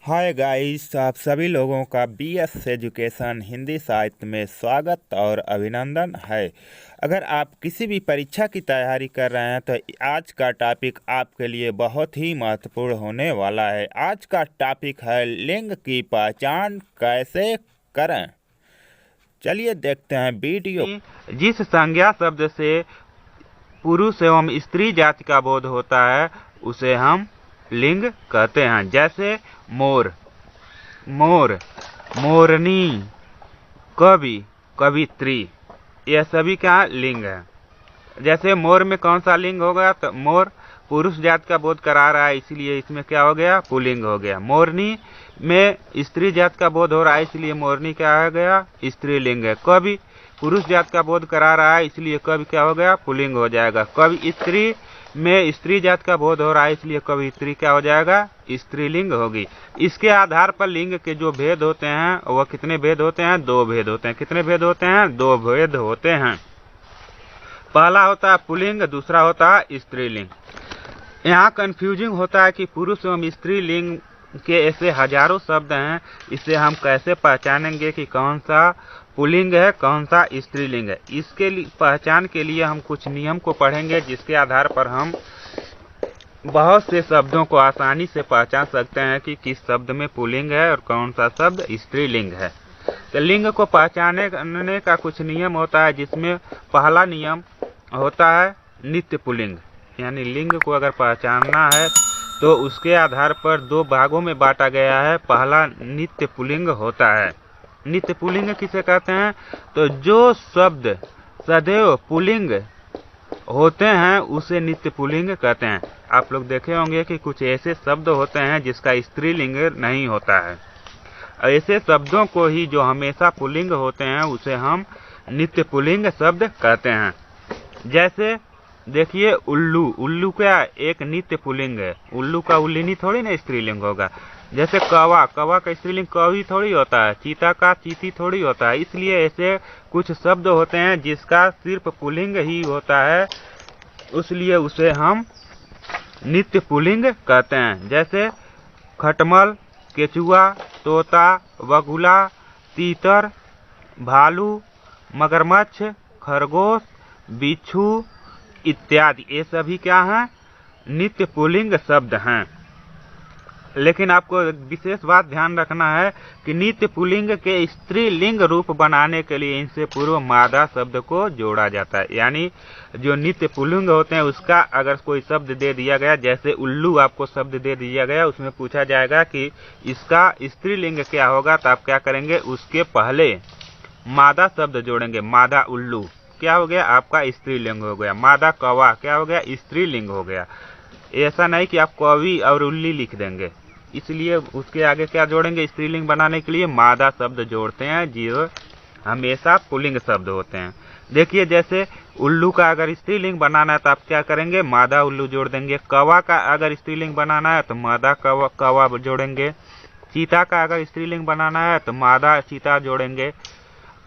Hi guys, आप सभी लोगों का बीएस एजुकेशन हिंदी साहित्य में स्वागत और अभिनंदन है। अगर आप किसी भी परीक्षा की तैयारी कर रहे हैं तो आज का टॉपिक आपके लिए बहुत ही महत्वपूर्ण होने वाला है। आज का टॉपिक है लिंग की पहचान कैसे करें। चलिए देखते हैं वीडियो। जिस संज्ञा शब्द से पुरुष एवं स्त्री जाति का बोध होता है उसे हम लिंग कहते हैं। जैसे मोर, मोर, मोरनी, कवि, कवित्री, यह सभी क्या लिंग है। जैसे मोर में कौन सा लिंग होगा, तो मोर पुरुष जाति का बोध करा रहा है, इसलिए इसमें क्या हो गया, पुल्लिंग हो गया। मोरनी में स्त्री जाति का बोध हो रहा है, इसलिए मोरनी क्या हो गया, स्त्रीलिंग है। कवि पुरुष जाति का बोध करा रहा है, इसलिए कवि क्या हो गया, पुल्लिंग हो जाएगा। कवि स्त्री में स्त्री जाति का बोध हो रहा है, इसलिए कवित्री क्या हो जाएगा, स्त्रीलिंग होगी। इसके आधार पर लिंग के जो भेद होते हैं वह कितने भेद होते हैं, दो भेद होते हैं। कितने भेद होते हैं, दो भेद होते हैं। पहला होता है पुल्लिंग, दूसरा होता है स्त्रीलिंग। यहाँ कंफ्यूजिंग होता है कि पुरुष एवं स्त्रीलिंग के ऐसे हजारों शब्द हैं, इसे हम कैसे पहचानेंगे कि कौन सा पुल्लिंग है, कौन सा स्त्रीलिंग है। इसके पहचान के लिए हम कुछ नियम को पढ़ेंगे, जिसके आधार पर हम बहुत से शब्दों को आसानी से पहचान सकते हैं कि किस शब्द में पुल्लिंग है और कौन सा शब्द स्त्रीलिंग है। तो लिंग को पहचानने का कुछ नियम होता है, जिसमें पहला नियम होता है नित्य पुल्लिंग। यानी लिंग को अगर पहचानना है तो उसके आधार पर दो भागों में बांटा गया है। पहला नित्य पुल्लिंग होता है। नित्य पुल्लिंग किसे कहते हैं, तो जो शब्द सदैव पुल्लिंग होते हैं उसे नित्य पुल्लिंग कहते हैं। आप लोग देखे होंगे कि कुछ ऐसे शब्द होते हैं जिसका स्त्रीलिंग नहीं होता है। ऐसे शब्दों को ही जो हमेशा पुल्लिंग होते हैं उसे हम नित्य पुल्लिंग शब्द कहते हैं। जैसे देखिए उल्लू, उल्लू क्या एक नित्य पुल्लिंग है। उल्लू का उल्लिनी थोड़ी ना स्त्रीलिंग होगा। जैसे कौवा, कौवा का स्त्रीलिंग कौवी थोड़ी होता है। चीता का चीती थोड़ी होता है। इसलिए ऐसे कुछ शब्द होते हैं जिसका सिर्फ पुल्लिंग ही होता है, इसलिए उसे हम नित्य पुल्लिंग कहते हैं। जैसे खटमल, केचुआ, तोता, बगुला, तीतर, भालू, मगरमच्छ, खरगोश, बिच्छू इत्यादि, ये सभी क्या हैं, नित्य पुल्लिंग शब्द हैं। लेकिन आपको विशेष बात ध्यान रखना है कि नित्य पुल्लिंग के स्त्रीलिंग रूप बनाने के लिए इनसे पूर्व मादा शब्द को जोड़ा जाता है। यानी जो नित्य पुल्लिंग होते हैं उसका अगर कोई शब्द दे दिया गया, जैसे उल्लू आपको शब्द दे दिया गया, उसमें पूछा जाएगा कि इसका स्त्रीलिंग क्या होगा, तो आप क्या करेंगे, उसके पहले मादा शब्द जोड़ेंगे। मादा उल्लू क्या हो गया, आपका स्त्रीलिंग हो गया। मादा कौवा क्या हो गया, स्त्रीलिंग हो गया। ऐसा नहीं कि आप कौवी और उल्ली लिख देंगे, इसलिए उसके आगे क्या जोड़ेंगे, स्त्रीलिंग बनाने के लिए मादा शब्द जोड़ते हैं जो हमेशा पुल्लिंग शब्द होते हैं। देखिए जैसे उल्लू का अगर स्त्रीलिंग बनाना है तो आप क्या करेंगे, मादा उल्लू जोड़ देंगे। कौवा का अगर स्त्रीलिंग बनाना है तो मादा कौवा जोड़ेंगे। चीता का अगर स्त्रीलिंग बनाना है तो मादा चीता जोड़ेंगे।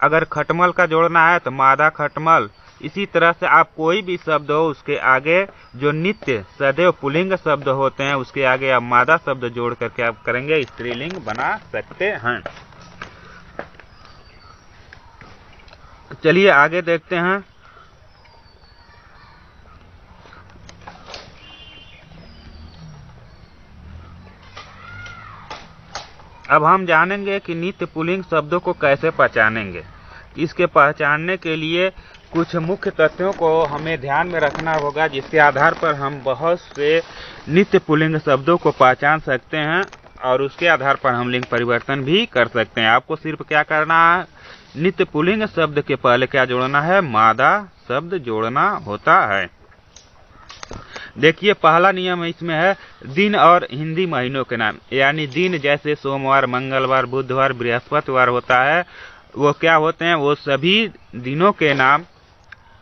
अगर खटमल का जोड़ना है तो मादा खटमल। इसी तरह से आप कोई भी शब्द हो उसके आगे जो नित्य सदैव पुल्लिंग शब्द होते हैं उसके आगे आप मादा शब्द जोड़ करके आप करेंगे, स्त्रीलिंग बना सकते हैं। चलिए आगे देखते हैं। अब हम जानेंगे कि नित्य पुल्लिंग शब्दों को कैसे पहचानेंगे। इसके पहचानने के लिए कुछ मुख्य तथ्यों को हमें ध्यान में रखना होगा, जिसके आधार पर हम बहुत से नित्य पुल्लिंग शब्दों को पहचान सकते हैं और उसके आधार पर हम लिंग परिवर्तन भी कर सकते हैं। आपको सिर्फ क्या करना है, नित्य पुल्लिंग शब्द के पहले क्या जोड़ना है, मादा शब्द जोड़ना होता है। देखिए पहला नियम इसमें है दिन और हिंदी महीनों के नाम। यानी दिन जैसे सोमवार, मंगलवार, बुधवार, बृहस्पतिवार होता है, वो क्या होते हैं, वो सभी दिनों के नाम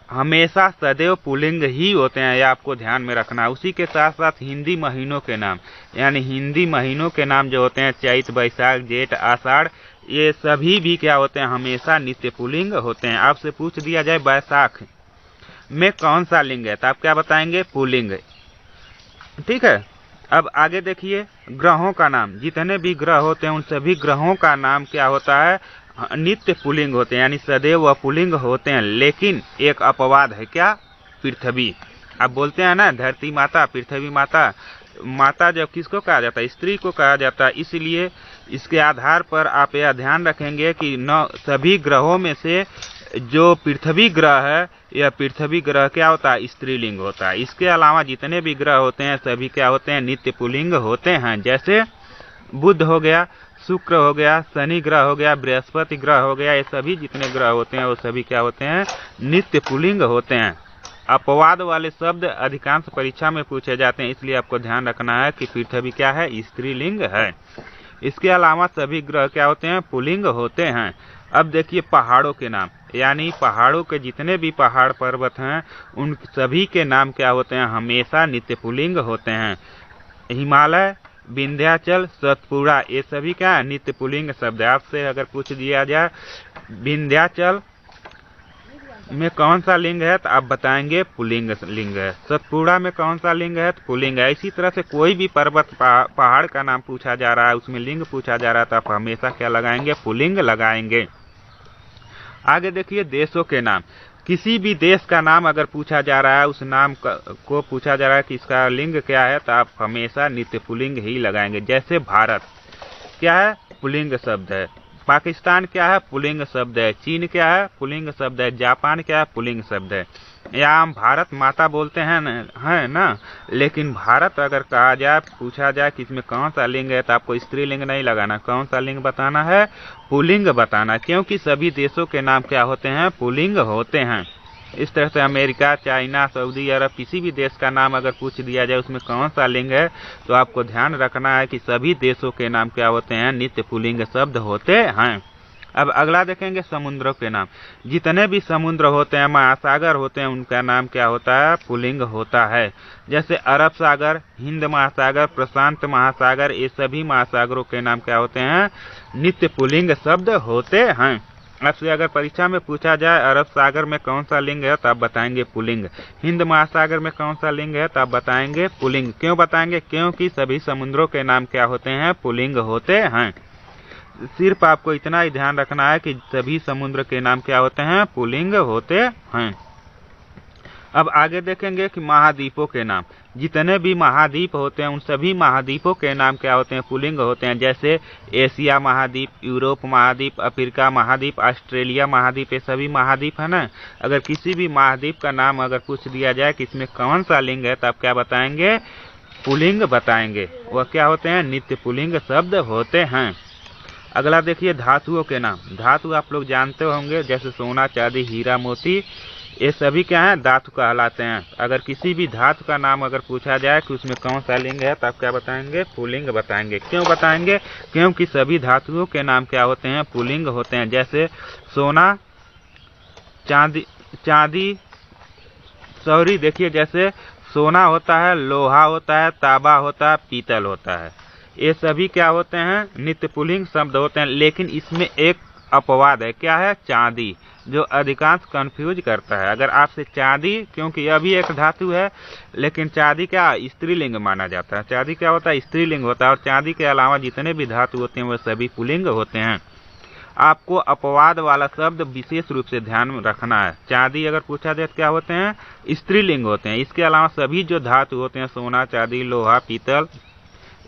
हमेशा सदैव पुल्लिंग ही होते हैं, यह आपको ध्यान में रखना है। उसी के साथ साथ हिंदी महीनों के नाम, यानी हिंदी महीनों के नाम जो होते हैं चैत, बैसाख, जेठ, आषाढ़, ये सभी भी क्या होते हैं, हमेशा नित्य पुल्लिंग होते हैं। आपसे पूछ दिया जाए बैसाख में कौन सा लिंग है, तो आप क्या बताएंगे, पुल्लिंग। ठीक है। अब आगे देखिए ग्रहों का नाम, जितने भी ग्रह होते हैं उन सभी ग्रहों का नाम क्या होता है, नित्य पुल्लिंग होते हैं, यानी सदैव वह पुल्लिंग होते हैं। लेकिन एक अपवाद है, क्या, पृथ्वी। आप बोलते हैं ना धरती माता, पृथ्वी माता, माता जब किसको कहा जाता है, स्त्री को कहा जाता है। इसलिए इसके आधार पर आप यह ध्यान रखेंगे कि न सभी ग्रहों में से जो पृथ्वी ग्रह है, यह पृथ्वी ग्रह क्या होता है, स्त्रीलिंग होता है। इसके अलावा जितने भी ग्रह होते हैं सभी क्या होते हैं, नित्य पुल्लिंग होते हैं। जैसे बुध हो गया, शुक्र हो गया, शनि ग्रह हो गया, बृहस्पति ग्रह हो गया, ये सभी जितने ग्रह होते हैं वो सभी क्या होते हैं, नित्य पुल्लिंग होते हैं। अपवाद वाले शब्द अधिकांश परीक्षा में पूछे जाते हैं, इसलिए आपको ध्यान रखना है कि पृथ्वी क्या है, स्त्रीलिंग है। इसके अलावा सभी ग्रह क्या होते हैं, पुल्लिंग होते हैं। अब देखिए पहाड़ों के नाम, यानी पहाड़ों के जितने भी पहाड़ पर्वत हैं उन सभी के नाम क्या होते हैं, हमेशा नित्य पुल्लिंग होते हैं। हिमालय, विंध्याचल, सतपुड़ा, ये सभी क्या है, नित्य पुल्लिंग शब्द है। आपसे अगर पूछ दिया जाए विंध्याचल में कौन सा लिंग है, तो आप बताएंगे पुल्लिंग लिंग है। सतपुड़ा में कौन सा लिंग है, तो पुल्लिंग है। इसी तरह से कोई भी पर्वत पहाड़ का नाम पूछा जा रहा है, उसमें लिंग पूछा जा रहा है, तो आप हमेशा क्या लगाएंगे, पुल्लिंग लगाएंगे। आगे देखिए देशों के नाम, किसी भी देश का नाम अगर पूछा जा रहा है, उस नाम को पूछा जा रहा है कि इसका लिंग क्या है, तो आप हमेशा नित्य पुल्लिंग ही लगाएंगे। जैसे भारत क्या है, पुल्लिंग शब्द है। पाकिस्तान क्या है, पुल्लिंग शब्द है। चीन क्या है, पुल्लिंग शब्द है। जापान क्या है, पुल्लिंग शब्द है। या हम भारत माता बोलते हैं ना, लेकिन भारत अगर कहा जाए, पूछा जाए कि इसमें कौन सा लिंग है, तो आपको स्त्रीलिंग नहीं लगाना, कौन सा लिंग बताना है, पुल्लिंग बताना, क्योंकि सभी देशों के नाम क्या होते हैं, पुल्लिंग होते हैं। इस तरह से अमेरिका, चाइना, सऊदी अरब, किसी भी देश का नाम अगर पूछ दिया जाए उसमें कौन सा लिंग है, तो आपको ध्यान रखना है कि सभी देशों के नाम क्या होते हैं, नित्य पुल्लिंग शब्द होते हैं। अब अगला देखेंगे समुद्रों के नाम, जितने भी समुद्र होते हैं, महासागर होते हैं, उनका नाम क्या होता है, पुल्लिंग होता है। जैसे अरब सागर, हिंद महासागर, प्रशांत महासागर, ये सभी महासागरों के नाम क्या होते हैं, नित्य पुल्लिंग शब्द होते हैं। आपसे अगर परीक्षा में पूछा जाए अरब सागर में कौन सा लिंग है, तो आप बताएंगे पुल्लिंग। हिंद महासागर में कौन सा लिंग है, तो आप बताएंगे पुल्लिंग। क्यों बताएंगे, क्योंकि सभी समुद्रों के नाम क्या होते हैं, पुल्लिंग होते हैं। सिर्फ आपको इतना ही ध्यान रखना है कि सभी समुद्र के नाम क्या होते हैं, पुल्लिंग होते हैं। अब आगे देखेंगे कि महाद्वीपों के नाम, जितने भी महाद्वीप होते हैं उन सभी महाद्वीपों के नाम क्या होते हैं, पुल्लिंग होते हैं। जैसे एशिया महाद्वीप, यूरोप महाद्वीप, अफ्रीका महाद्वीप, ऑस्ट्रेलिया महाद्वीप, ये सभी महाद्वीप है ना। अगर किसी भी महाद्वीप का नाम अगर पूछ दिया जाए कि इसमें कौन सा लिंग है, तो आप क्या बताएंगे, पुल्लिंग बताएंगे। वह क्या होते हैं, नित्य पुल्लिंग शब्द होते हैं। अगला देखिए धातुओं के नाम, धातु आप लोग जानते होंगे, जैसे सोना, चांदी, हीरा, मोती, ये सभी क्या है, धातु कहलाते हैं। अगर किसी भी धातु का नाम अगर पूछा जाए कि उसमें कौन सा लिंग है, तो आप क्या बताएंगे, पुल्लिंग बताएंगे। क्यों बताएंगे, क्योंकि सभी धातुओं के नाम क्या होते हैं, पुल्लिंग होते हैं। जैसे सोना, चांदी, सॉरी देखिए, जैसे सोना होता है, लोहा होता है, तांबा होता है, पीतल होता है, ये सभी क्या होते हैं, नित्य पुल्लिंग शब्द होते हैं। लेकिन इसमें एक अपवाद है, क्या है, चांदी, जो अधिकांश कंफ्यूज करता है। अगर आपसे चांदी, क्योंकि यह भी एक धातु है, लेकिन चांदी क्या स्त्रीलिंग माना जाता है, चांदी क्या होता है, स्त्रीलिंग होता है। और चांदी के अलावा जितने भी धातु होते हैं वह सभी पुल्लिंग होते हैं। आपको अपवाद वाला शब्द विशेष रूप से ध्यान में रखना है। चांदी अगर पूछा जाए तो क्या होते हैं, स्त्रीलिंग होते हैं। इसके अलावा सभी जो धातु होते हैं, सोना, चांदी, लोहा, पीतल,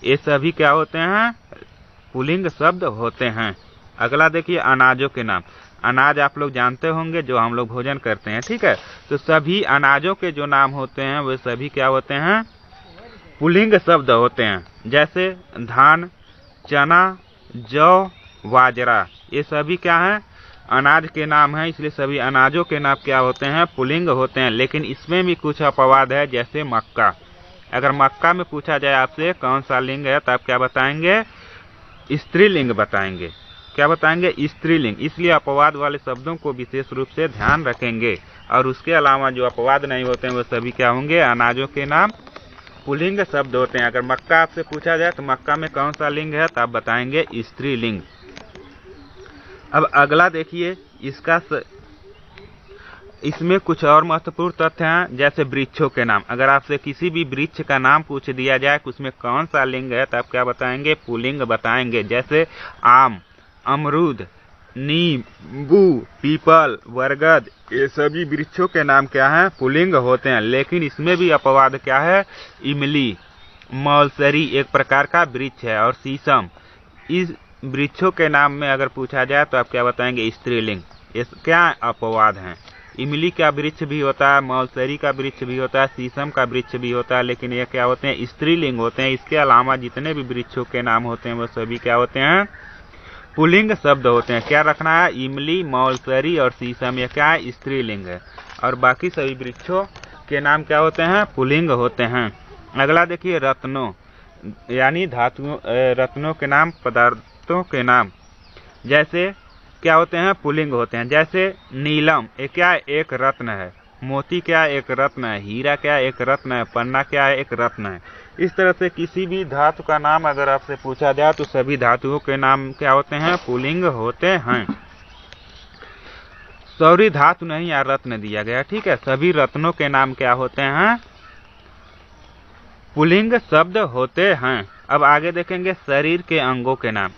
ये सभी क्या होते हैं, पुल्लिंग शब्द होते हैं। अगला देखिए अनाजों के नाम, अनाज आप लोग जानते होंगे जो हम लोग भोजन करते हैं, ठीक है। तो सभी अनाजों के जो नाम होते हैं वे सभी क्या होते हैं, पुल्लिंग शब्द होते हैं। जैसे धान, चना, जौ, बाजरा, ये सभी क्या है, अनाज के नाम है, इसलिए सभी अनाजों के नाम क्या होते हैं, पुल्लिंग होते हैं। लेकिन इसमें भी कुछ अपवाद है, जैसे मक्का, अगर मक्का में पूछा जाए आपसे कौन सा लिंग है, तो आप क्या बताएंगे, स्त्रीलिंग बताएंगे। क्या बताएंगे, स्त्रीलिंग। इसलिए अपवाद वाले शब्दों को विशेष रूप से ध्यान रखेंगे। और उसके अलावा जो अपवाद नहीं होते हैं वो सभी क्या होंगे, अनाजों के नाम पुल्लिंग शब्द होते हैं। अगर मक्का आपसे पूछा जाए तो मक्का में कौन सा लिंग है, तो आप बताएंगे स्त्रीलिंग। अब अगला देखिए, इसका इसमें कुछ और महत्वपूर्ण तथ्य हैं, जैसे वृक्षों के नाम। अगर आपसे किसी भी वृक्ष का नाम पूछ दिया जाए कि उसमें कौन सा लिंग है, तो आप क्या बताएंगे? पुल्लिंग बताएंगे। जैसे आम, अमरूद, नींबू, पीपल, बरगद, ये सभी वृक्षों के नाम क्या हैं? पुल्लिंग होते हैं। लेकिन इसमें भी अपवाद क्या है? इमली, मौलसरी एक प्रकार का वृक्ष है, और शीशम। इस वृक्षों के नाम में अगर पूछा जाए तो आप क्या बताएंगे? स्त्रीलिंग। ये क्या अपवाद हैं? इमली का वृक्ष भी होता है, मौलसरी का वृक्ष भी होता है, शीशम का वृक्ष भी होता है, लेकिन ये क्या होते हैं? स्त्रीलिंग होते हैं। इसके अलावा जितने भी वृक्षों के नाम होते हैं वो सभी क्या होते हैं? पुल्लिंग शब्द होते हैं। क्या रखना है? इमली, मौलसरी और शीशम, ये क्या है? स्त्रीलिंग है। और बाकी सभी वृक्षों के नाम क्या होते हैं? पुल्लिंग होते हैं। अगला देखिए, रत्नों यानी धातुओं, रत्नों के नाम, पदार्थों के नाम, जैसे क्या होते हैं? पुल्लिंग होते हैं। जैसे नीलम, ये क्या? एक रत्न है। मोती क्या? एक रत्न है। हीरा क्या? एक रत्न है। पन्ना क्या है? एक रत्न है। इस तरह से किसी भी धातु का नाम अगर आपसे पूछा जाए तो सभी धातुओं के नाम क्या होते हैं? पुल्लिंग होते हैं। सॉरी, धातु नहीं, या रत्न दिया गया, ठीक है। सभी रत्नों के नाम क्या होते हैं? पुल्लिंग शब्द होते हैं। अब आगे देखेंगे शरीर के अंगों के नाम।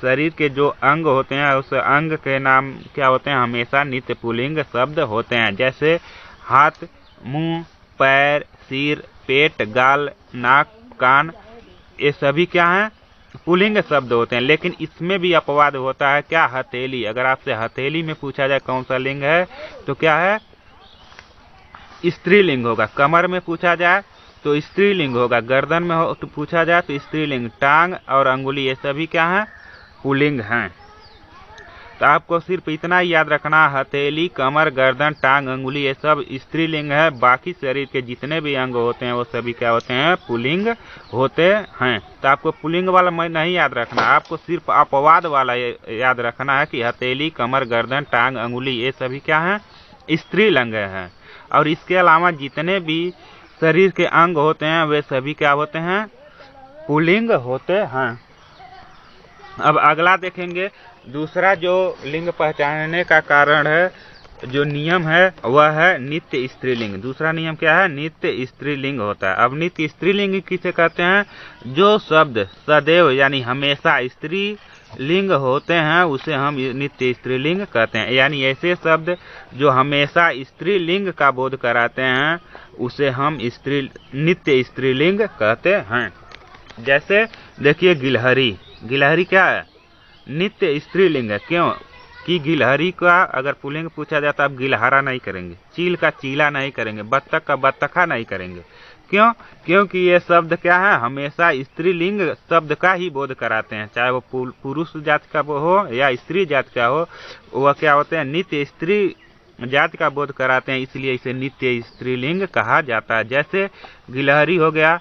शरीर के जो अंग होते हैं उस अंग के नाम क्या होते हैं? हमेशा नित्य पुल्लिंग शब्द होते हैं। जैसे हाथ, मुंह, पैर, सिर, पेट, गाल, नाक, कान, ये सभी क्या हैं? पुल्लिंग शब्द होते हैं। लेकिन इसमें भी अपवाद होता है। क्या? हथेली। अगर आपसे हथेली में पूछा जाए कौन सा लिंग है, तो क्या है? स्त्रीलिंग होगा। कमर में पूछा जाए तो स्त्रीलिंग होगा। गर्दन में तो पूछा जाए तो स्त्रीलिंग। टांग और अंगुली, ये सभी क्या है? पुल्लिंग हैं। तो आपको सिर्फ इतना ही याद रखना, हथेली, कमर, गर्दन, टांग, अंगुली, ये सब स्त्रीलिंग है। बाकी शरीर के जितने भी अंग होते हैं वो सभी क्या होते हैं? पुल्लिंग होते हैं। तो आपको पुल्लिंग वाला मैं नहीं याद रखना, आपको सिर्फ अपवाद वाला याद रखना है कि हथेली, कमर, गर्दन, टांग, अंगुली, ये सभी क्या है? स्त्रीलिंग है। और इसके अलावा जितने भी शरीर के अंग होते हैं वे सभी क्या होते हैं? पुल्लिंग होते हैं। अब अगला देखेंगे, दूसरा जो लिंग पहचानने का कारण है, जो नियम है, वह है नित्य स्त्रीलिंग। दूसरा नियम क्या है? नित्य स्त्रीलिंग होता है। अब नित्य स्त्रीलिंग किसे कहते हैं? जो शब्द सदैव यानी हमेशा स्त्रीलिंग होते हैं उसे हम नित्य स्त्रीलिंग कहते हैं। यानी ऐसे शब्द जो हमेशा स्त्रीलिंग का बोध कराते हैं उसे हम नित्य स्त्रीलिंग कहते हैं। जैसे देखिए, गिलहरी। गिलहरी क्या है? नित्य स्त्रीलिंग है। क्यों? कि गिलहरी का अगर पुल्लिंग पूछा जाता आप गिलहरा नहीं करेंगे, चील का चीला नहीं करेंगे, बत्तख का बत्तखा नहीं करेंगे। क्यों? क्योंकि ये शब्द क्या है? हमेशा स्त्रीलिंग शब्द का ही बोध कराते हैं। चाहे वो पुरुष जाति का हो या स्त्री जाति का हो, वह क्या होते हैं? नित्य स्त्री जाति का बोध कराते हैं, इसलिए इसे नित्य स्त्रीलिंग कहा जाता है। जैसे गिलहरी हो गया,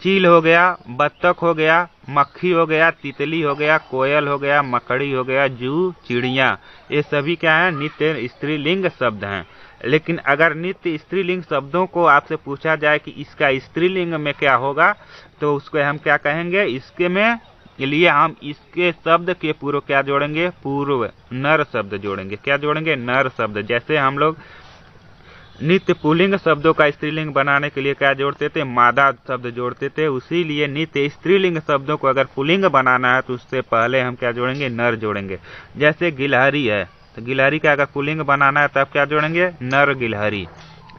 चील हो गया, बत्तख हो गया, मक्खी हो गया, तितली हो गया, कोयल हो गया, मकड़ी हो गया, जू, चिड़िया, ये सभी क्या है? नित्य स्त्रीलिंग शब्द हैं। लेकिन अगर नित्य स्त्रीलिंग शब्दों को आपसे पूछा जाए कि इसका स्त्रीलिंग में क्या होगा, तो उसको हम क्या कहेंगे? इसके में लिए हम इसके शब्द के पूर्व क्या जोड़ेंगे? पूर्व नर शब्द जोड़ेंगे। क्या जोड़ेंगे? नर शब्द। जैसे हम लोग नित्य पुल्लिंग शब्दों का स्त्रीलिंग बनाने के लिए क्या जोड़ते थे? मादा शब्द जोड़ते थे। उसी लिए नित्य स्त्रीलिंग शब्दों को अगर पुल्लिंग बनाना है तो उससे पहले हम क्या जोड़ेंगे? नर जोड़ेंगे। जैसे गिलहरी है, तो गिलहरी का अगर पुल्लिंग बनाना है तब क्या जोड़ेंगे? नर गिलहरी।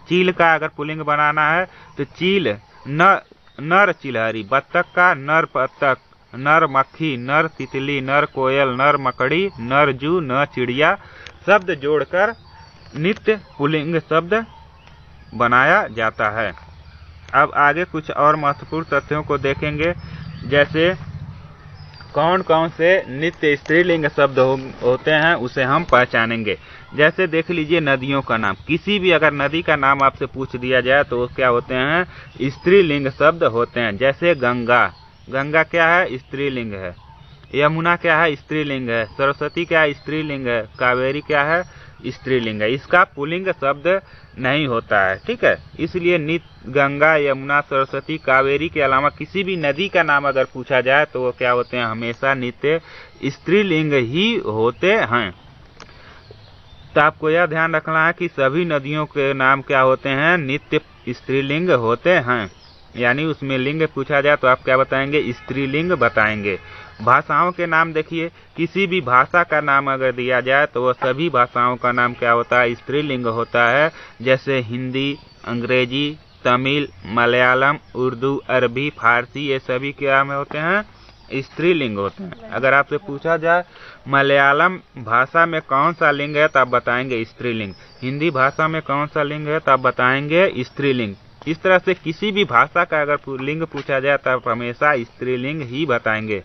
चील का अगर पुल्लिंग बनाना है तो चील नर चिलहरी। बत्तख का नर बत्तख, नर मक्खी, नर तितली, नर कोयल, नर मकड़ी, नर जू, नर चिड़िया शब्द जोड़कर नित्य पुल्लिंग शब्द बनाया जाता है। अब आगे कुछ और महत्वपूर्ण तथ्यों को देखेंगे, जैसे कौन कौन से नित्य स्त्रीलिंग शब्द होते हैं उसे हम पहचानेंगे। जैसे देख लीजिए, नदियों का नाम। किसी भी अगर नदी का नाम आपसे पूछ दिया जाए तो क्या होते हैं? स्त्रीलिंग शब्द होते हैं। जैसे गंगा। गंगा क्या है? स्त्रीलिंग है। यमुना क्या है? स्त्रीलिंग है। सरस्वती क्या है? स्त्रीलिंग है। कावेरी क्या है? स्त्रीलिंग है। इसका पुल्लिंग शब्द नहीं होता है, ठीक है। इसलिए गंगा, यमुना, सरस्वती, कावेरी के अलावा किसी भी नदी का नाम अगर पूछा जाए तो वो क्या होते हैं? हमेशा नित्य स्त्रीलिंग ही होते हैं। तो आपको यह ध्यान रखना है कि सभी नदियों के नाम क्या होते हैं, नित्य स्त्रीलिंग होते हैं। यानी उसमें लिंग पूछा जाए तो आप क्या बताएंगे, स्त्रीलिंग बताएंगे। भाषाओं के नाम देखिए, किसी भी भाषा का नाम अगर दिया जाए तो वह सभी भाषाओं का नाम क्या होता है, स्त्रीलिंग होता है। जैसे हिंदी, अंग्रेजी, तमिल, मलयालम, उर्दू, अरबी, फारसी, ये सभी क्या में होते हैं, स्त्रीलिंग होते हैं। अगर आपसे पूछा जाए मलयालम भाषा में कौन सा लिंग है तो आप बताएंगे स्त्रीलिंग। हिंदी भाषा में कौन सा लिंग है तो आप बताएंगे स्त्रीलिंग। इस तरह से किसी भी भाषा का अगर लिंग पूछा जाए तो आप हमेशा स्त्रीलिंग ही बताएंगे।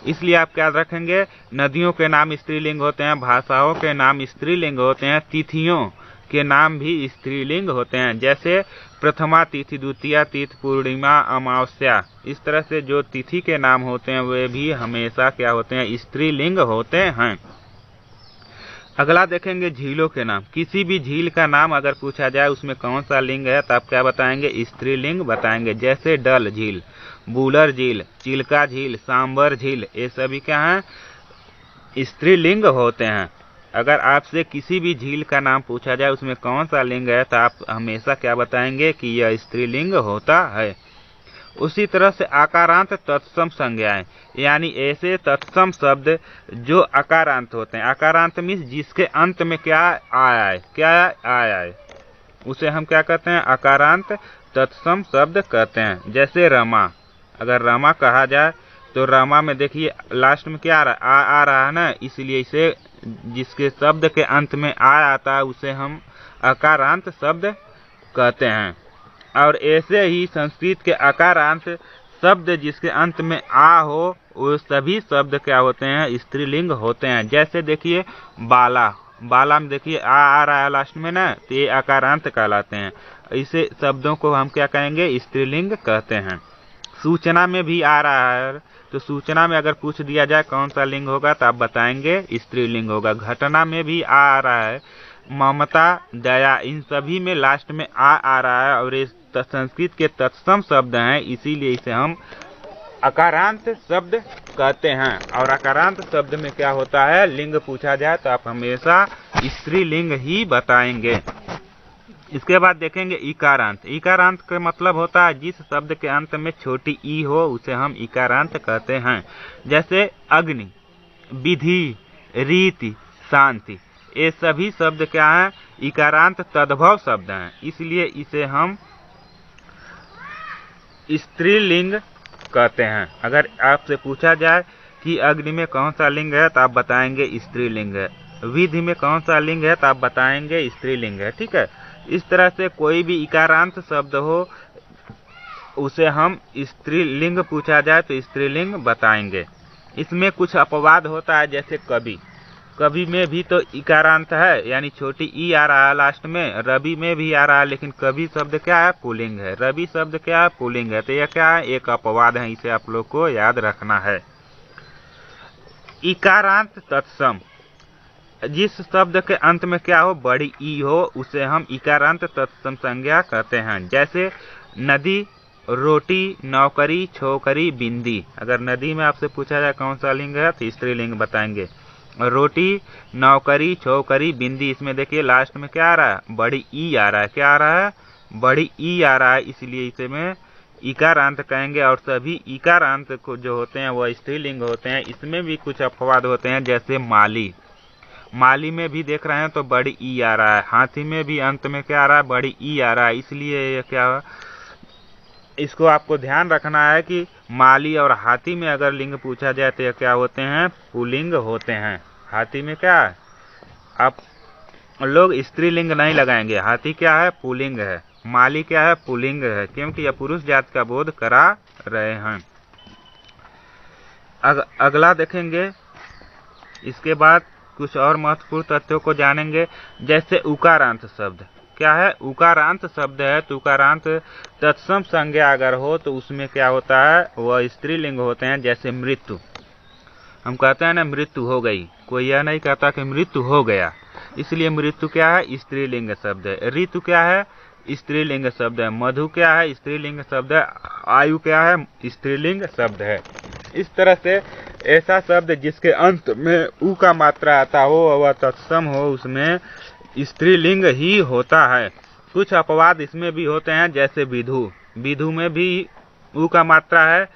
इसलिए आप क्या रखेंगे, नदियों के नाम स्त्रीलिंग होते हैं, भाषाओं के नाम स्त्रीलिंग होते हैं, तिथियों के नाम भी स्त्रीलिंग होते हैं। जैसे प्रथमा तिथि, द्वितीया तिथि, पूर्णिमा, अमावस्या, इस तरह से जो तिथि के नाम होते हैं वे भी हमेशा क्या होते हैं, स्त्रीलिंग होते हैं। अगला देखेंगे झीलों के नाम। किसी भी झील का नाम अगर पूछा जाए उसमें कौन सा लिंग है तो आप क्या बताएंगे, स्त्रीलिंग बताएंगे। जैसे डल झील, बूलर झील, चिल्का झील, सांबर झील, ये सभी क्या हैं, स्त्रीलिंग होते हैं। अगर आपसे किसी भी झील का नाम पूछा जाए उसमें कौन सा लिंग है तो आप हमेशा क्या बताएंगे कि यह स्त्रीलिंग होता है। उसी तरह से आकारांत तत्सम संज्ञाएं, यानी ऐसे तत्सम शब्द जो आकारांत होते हैं। आकारांत मीन्स जिसके अंत में क्या आया है, क्या आया है, उसे हम क्या कहते हैं, आकारांत तत्सम शब्द कहते हैं। जैसे रमा, अगर रमा कहा जाए तो रमा में देखिए लास्ट में क्या आ रहा है ना, इसलिए इसे जिसके शब्द के अंत में आ आता है उसे हम आकारांत शब्द कहते हैं। और ऐसे ही संस्कृत के आकारांत शब्द जिसके अंत में आ हो वो सभी शब्द क्या होते हैं, स्त्रीलिंग होते हैं। जैसे देखिए बाला, बाला में देखिए आ रहा है लास्ट में ना, तो ये आकारांत कहलाते हैं। इसे शब्दों को हम क्या कहेंगे, स्त्रीलिंग कहते हैं। सूचना में भी आ रहा है तो सूचना में अगर पूछ दिया जाए कौन सा लिंग होगा तो आप बताएंगे स्त्रीलिंग होगा। घटना में भी आ रहा है, ममता, दया, इन सभी में लास्ट में आ रहा है और ये संस्कृत के तत्सम शब्द हैं, इसीलिए इसे हम अकारांत शब्द कहते हैं। और अकारांत शब्द में क्या होता है, लिंग पूछा जाए तो आप हमेशा स्त्रीलिंग ही बताएंगे। इसके बाद देखेंगे इकारांत। इकारांत का मतलब होता है जिस शब्द के अंत में छोटी ई हो उसे हम इकारांत कहते हैं। जैसे अग्नि, विधि, रीति, शांति, ये सभी शब्द क्या हैं, इकारांत तद्भव शब्द हैं, इसलिए इसे हम स्त्रीलिंग कहते हैं। अगर आपसे पूछा जाए कि अग्नि में कौन सा लिंग है तो आप बताएंगे स्त्रीलिंग है, विधि में कौन सा लिंग है तो आप बताएंगे स्त्रीलिंग है। ठीक है, इस तरह से कोई भी इकारांत शब्द हो उसे हम स्त्रीलिंग पूछा जाए तो स्त्रीलिंग बताएंगे। इसमें कुछ अपवाद होता है, जैसे कवि, कवि में भी तो इकारांत है, यानी छोटी ई आ रहा है लास्ट में। रवि में भी आ रहा है, लेकिन कवि शब्द क्या है, पुल्लिंग है। रवि शब्द क्या है, पुल्लिंग है। तो यह क्या है, एक अपवाद है, इसे आप लोग को याद रखना है। इकारांत तत्सम, जिस शब्द के अंत में क्या हो, बड़ी ई हो, उसे हम इकारांत तत्सम संज्ञा कहते हैं। जैसे नदी, रोटी, नौकरी, छोकरी, बिंदी। अगर नदी में आपसे पूछा जाए कौन सा लिंग है तो स्त्रीलिंग बताएंगे। रोटी, नौकरी, छोकरी, बिंदी, इसमें देखिए लास्ट में क्या आ रहा है, बड़ी ई आ रहा है। क्या आ रहा है, बड़ी ई आ रहा है, इसलिए इसे में इकारांत कहेंगे। और सभी इकारांत को जो होते हैं वह स्त्रीलिंग होते हैं। इसमें भी कुछ अपवाद होते हैं, जैसे माली, माली में भी देख रहे हैं तो बड़ी ई आ रहा है। हाथी में भी अंत में क्या आ रहा है, बड़ी ई आ रहा है, इसलिए ये क्या, इसको आपको ध्यान रखना है कि माली और हाथी में अगर लिंग पूछा जाए तो क्या होते हैं, पुल्लिंग होते हैं। हाथी में क्या है, आप लोग स्त्रीलिंग नहीं लगाएंगे, हाथी क्या है, पुल्लिंग है। माली क्या है, पुल्लिंग है, क्योंकि यह पुरुष जाति का बोध करा रहे हैं। अगला देखेंगे, इसके बाद कुछ और महत्वपूर्ण तथ्यों को जानेंगे। जैसे उकारांत शब्द, क्या है, उकारांत शब्द है तो उकारांत तत्सम संज्ञा अगर हो तो उसमें क्या होता है, वह स्त्रीलिंग होते हैं। जैसे मृत्यु, हम कहते हैं ना मृत्यु हो गई, कोई यह नहीं कहता कि मृत्यु हो गया, इसलिए मृत्यु क्या है, स्त्रीलिंग शब्द है। ऋतु क्या है, स्त्रीलिंग शब्द है। मधु क्या है, स्त्रीलिंग शब्द है। आयु क्या है, स्त्रीलिंग शब्द है। इस तरह से ऐसा शब्द जिसके अंत में उ का मात्रा आता हो और वह तत्सम हो, उसमें स्त्रीलिंग ही होता है। कुछ अपवाद इसमें भी होते हैं, जैसे विधु। विधु में भी उ का मात्रा है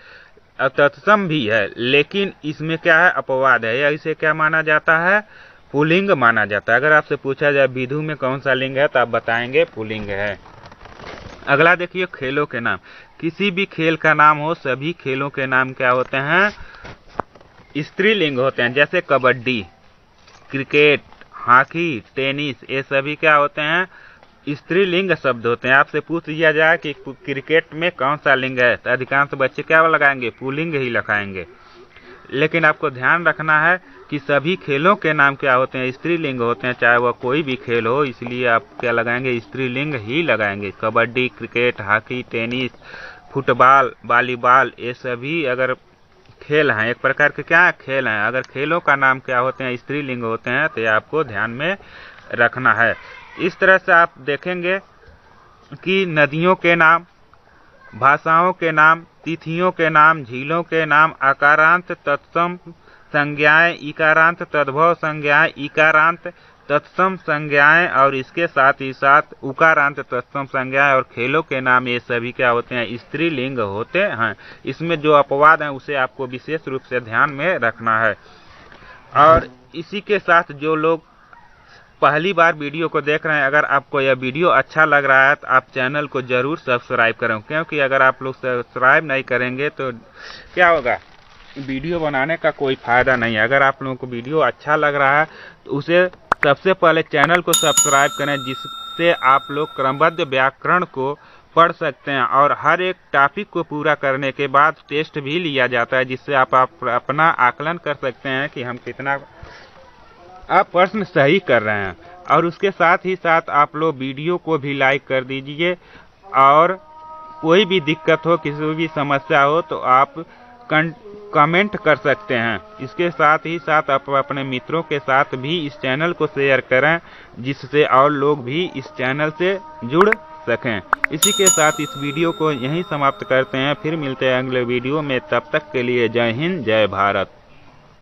और तत्सम भी है, लेकिन इसमें क्या है, अपवाद है, या इसे क्या माना जाता है, पुल्लिंग माना जाता है। अगर आपसे पूछा जाए विधु में कौन सा लिंग है तो आप बताएंगे पुल्लिंग है। अगला देखिए, खेलों के नाम। किसी भी खेल का नाम हो, सभी खेलों के नाम क्या होते हैं, स्त्रीलिंग होते हैं। जैसे कबड्डी, क्रिकेट, हॉकी, टेनिस, ये सभी क्या होते हैं, स्त्रीलिंग शब्द होते हैं। आपसे पूछ लिया जाए कि क्रिकेट में कौन सा लिंग है तो अधिकांश बच्चे क्या लगाएंगे, पुल्लिंग ही लगाएंगे। लेकिन आपको ध्यान रखना है कि सभी खेलों के नाम क्या होते हैं, स्त्रीलिंग होते हैं, चाहे वह कोई भी खेल हो, इसलिए आप क्या लगाएंगे, स्त्रीलिंग ही लगाएंगे। Kabaddi, cricket, hockey, tennis, football, volleyball, ये सभी अगर खेल हैं, एक प्रकार के क्या खेल हैं, अगर खेलों का नाम क्या होते हैं, स्त्रीलिंग होते हैं, तो ये आपको ध्यान में रखना है। इस तरह से आप देखेंगे कि नदियों के नाम, भाषाओं के नाम, तिथियों के नाम, झीलों के नाम, आकारांत तत्सम संज्ञाएं, इकारांत तद्भव संज्ञाएं, इकारांत तत्सम संज्ञाएं और इसके साथ ही साथ उकारांत तत्सम संज्ञाएं और खेलों के नाम, ये सभी क्या होते हैं, स्त्रीलिंग होते हैं। इसमें जो अपवाद हैं उसे आपको विशेष रूप से ध्यान में रखना है। और इसी के साथ जो लोग पहली बार वीडियो को देख रहे हैं, अगर आपको यह वीडियो अच्छा लग रहा है तो आप चैनल को जरूर सब्सक्राइब करें, क्योंकि अगर आप लोग सब्सक्राइब नहीं करेंगे तो क्या होगा, वीडियो बनाने का कोई फायदा नहीं है। अगर आप लोगों को वीडियो अच्छा लग रहा है तो उसे सबसे पहले चैनल को सब्सक्राइब करें, जिससे आप लोग क्रमबद्ध व्याकरण को पढ़ सकते हैं। और हर एक टॉपिक को पूरा करने के बाद टेस्ट भी लिया जाता है, जिससे आप अपना आकलन कर सकते हैं कि हम कितना आप प्रश्न सही कर रहे हैं। और उसके साथ ही साथ आप लोग वीडियो को भी लाइक कर दीजिए, और कोई भी दिक्कत हो, किसी भी समस्या हो तो आप कमेंट कर सकते हैं। इसके साथ ही साथ आप अपने मित्रों के साथ भी इस चैनल को शेयर करें, जिससे और लोग भी इस चैनल से जुड़ सकें। इसी के साथ इस वीडियो को यहीं समाप्त करते हैं, फिर मिलते हैं अगले वीडियो में। तब तक के लिए जय हिंद, जय भारत।